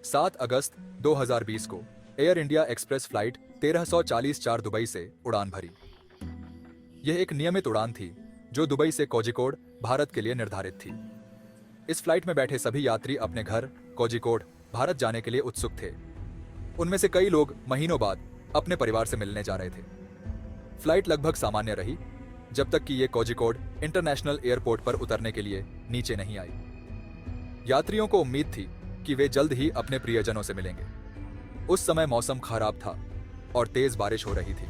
7 अगस्त 2020 को air India express flight 1340 Dubai से उड़ान भरी। यह एक नियमित उड़ान थी जो दुबई से कोझिकोड, भारत के लिए निर्धारित थी। इस फ्लाइट में बैठे सभी यात्री अपने घर कोझिकोड, भारत जाने के लिए उत्सुक थे। उनमें से कई लोग महीनों बाद अपने परिवार से मिलने जा रहे थे। फ्लाइट लगभग सामान्य रही जब तक कि ये कोझिकोड इंटरनेशनल एयरपोर्ट पर उतरने के लिए नीचे नहीं आई। यात्रियों को उम्मीद थी कि वे जल्द ही अपने प्रियजनों से मिलेंगे। उस समय मौसम खराब था और तेज बारिश हो रही थी।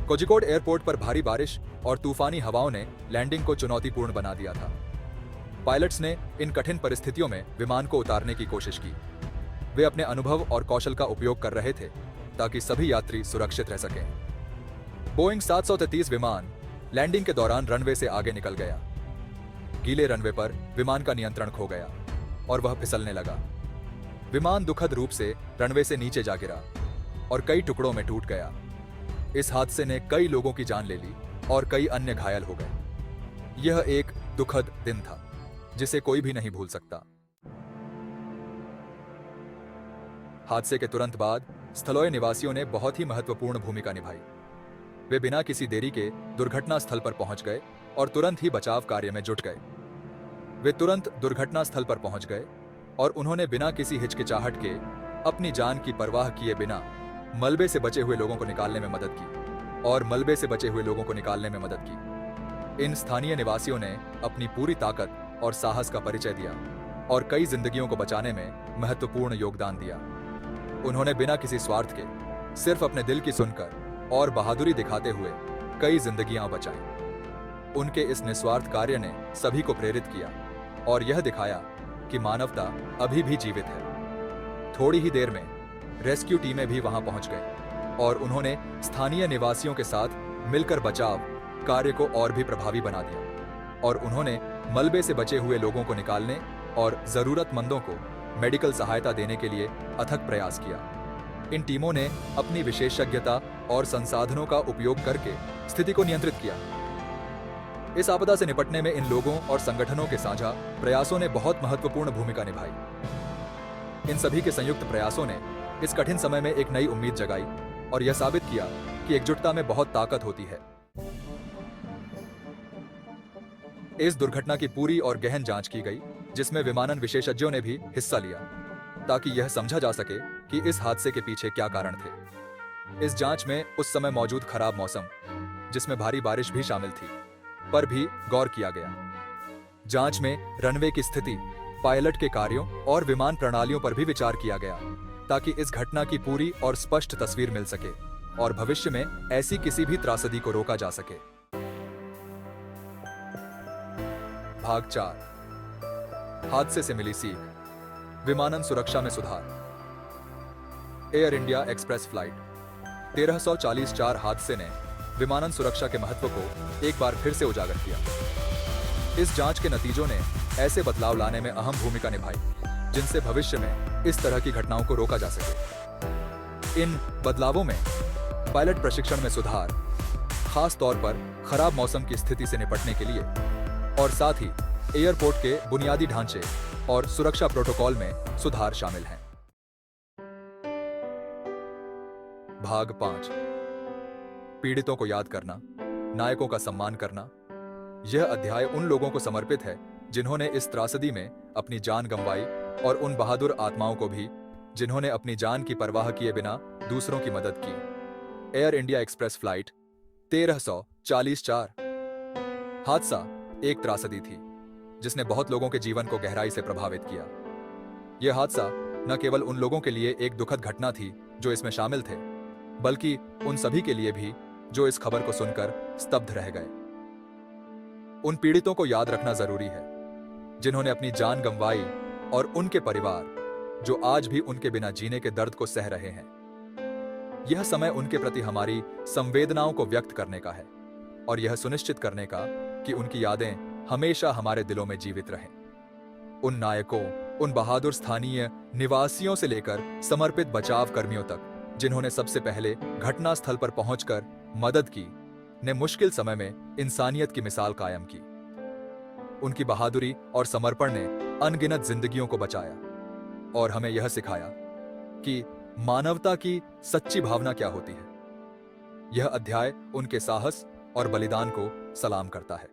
कोझिकोड एयरपोर्ट पर भारी बारिश और तूफानी हवाओं ने लैंडिंग को चुनौतीपूर्ण बना दिया था। पायलट्स ने इन कठिन परिस्थितियों में विमान को उतारने की कोशिश की। वे अपने अनुभव और कौशल का उपयोग कर रहे थे ताकि सभी यात्री सुरक्षित रह सकें। बोइंग 733 विमान लैंडिंग के दौरान रनवे से आगे निकल गया। गीले रनवे पर विमान का नियंत्रण खो गया और वह फिसलने लगा। विमान दुखद रूप से रनवे से नीचे जा गिरा और कई टुकड़ों में टूट गया। इस हादसे ने कई लोगों की जान ले ली और कई अन्य घायल हो गए। यह एक दुखद दिन था जिसे कोई भी नहीं भूल सकता। हादसे के तुरंत बाद स्थलोय निवासियों ने बहुत ही महत्वपूर्ण भूमिका निभाई। वे बिना किसी देरी के दुर्घटना स्थल पर पहुंच गए और तुरंत ही बचाव कार्य में जुट गए। वे तुरंत दुर्घटना स्थल पर पहुंच गए और उन्होंने बिना किसी हिचकिचाहट के अपनी जान की परवाह किए बिना मलबे से बचे हुए लोगों को निकालने में मदद की। इन स्थानीय निवासियों ने अपनी पूरी ताकत और साहस का परिचय दिया और कई जिंदगियों को बचाने में महत्वपूर्ण योगदान दिया। उन्होंने बिना किसी स्वार्थ के सिर्फ अपने दिल की सुनकर और बहादुरी दिखाते हुए कई जिंदगियां बचाईं। उनके इस निस्वार्थ कार्य ने सभी को प्रेरित किया और यह दिखाया कि मानवता अभी भी जीवित है। थोड़ी ही देर में रेस्क्यू टीमें भी वहां पहुंच गई और उन्होंने स्थानीय निवासियों के साथ मिलकर बचाव कार्य को और भी प्रभावी बना दिया और उन्होंने मलबे से बचे हुए लोगों को निकालने और जरूरतमंदों को मेडिकल सहायता देने के लिए अथक प्रयास किया। इन टीमों ने अपनी विशेषज्ञता और संसाधनों का उपयोग करके स्थिति को नियंत्रित किया। इस आपदा से निपटने में इन लोगों और संगठनों के साझा प्रयासों ने बहुत महत्वपूर्ण भूमिका निभाई। इन सभी के संयुक्त प्रयासों ने इस कठिन समय में एक नई उम्मीद जगाई और यह साबित किया कि एकजुटता में बहुत ताकत होती है। इस दुर्घटना की पूरी और गहन जांच की गई, जिसमें विमानन विशेषज्ञों ने भी हिस्सा लिया ताकि यह समझा जा सके कि इस हादसे के पीछे क्या कारण थे। इस जांच में उस समय मौजूद खराब मौसम, जिसमें भारी बारिश भी शामिल थी, पर भी गौर किया गया। जांच में रनवे की स्थिति, पायलट के कार्यों और विमान प्रणालियों पर भी विचार किया गया ताकि इस घटना की पूरी और स्पष्ट तस्वीर मिल सके और भविष्य में ऐसी किसी भी त्रासदी को रोका जा सके। भाग 4, हादसे से मिली सीख, विमानन सुरक्षा में सुधार। एयर इंडिया एक्सप्रेस फ्लाइट 1340 हादसे ने विमानन सुरक्षा के महत्व को एक बार फिर से उजागर किया। इस जांच के नतीजों ने ऐसे बदलाव लाने में अहम भूमिका निभाई जिनसे भविष्य में इस तरह की घटनाओं को रोका जा सके। इन बदलावों में पायलट प्रशिक्षण में सुधार, खास तौर पर खराब मौसम की स्थिति से निपटने के लिए, और साथ ही एयरपोर्ट के बुनियादी ढांचे और सुरक्षा प्रोटोकॉल में सुधार शामिल हैं। भाग 5, पीड़ितों को याद करना, नायकों का सम्मान करना। यह अध्याय उन लोगों को समर्पित है जिन्होंने इस त्रासदी में अपनी जान गंवाई और उन बहादुर आत्माओं को भी जिन्होंने अपनी जान की परवाह किए बिना दूसरों की मदद की। एयर इंडिया एक्सप्रेस फ्लाइट 1340 हादसा एक त्रासदी थी जिसने बहुत लोगों के जीवन को गहराई से प्रभावित किया। यह हादसा न केवल उन लोगों के लिए एक दुखद घटना थी जो इसमें शामिल थे, बल्कि उन सभी के लिए भी जो इस खबर को सुनकर स्तब्ध रह गए। उन पीड़ितों को याद रखना जरूरी है जिन्होंने अपनी जान गंवाई और उनके परिवार जो आज भी उनके बिना जीने के दर्द को सह रहे हैं। यह समय उनके प्रति हमारी संवेदनाओं को व्यक्त करने का है और यह सुनिश्चित करने का कि उनकी यादें हमेशा हमारे दिलों में जीवित रहें। उन नायकों, उन बहादुर स्थानीय निवासियों से लेकर समर्पित बचाव कर्मियों तक जिन्होंने सबसे पहले घटना स्थल पर पहुंचकर मदद की, ने मुश्किल समय में इंसानियत की मिसाल कायम की। उनकी बहादुरी और समर्पण ने अनगिनत जिंदगियों को बचाया। और हमें यह सिखाया कि मानवता की सच्ची भावना क्या होती है। यह अध्याय उनके साहस और बलिदान को सलाम करता है।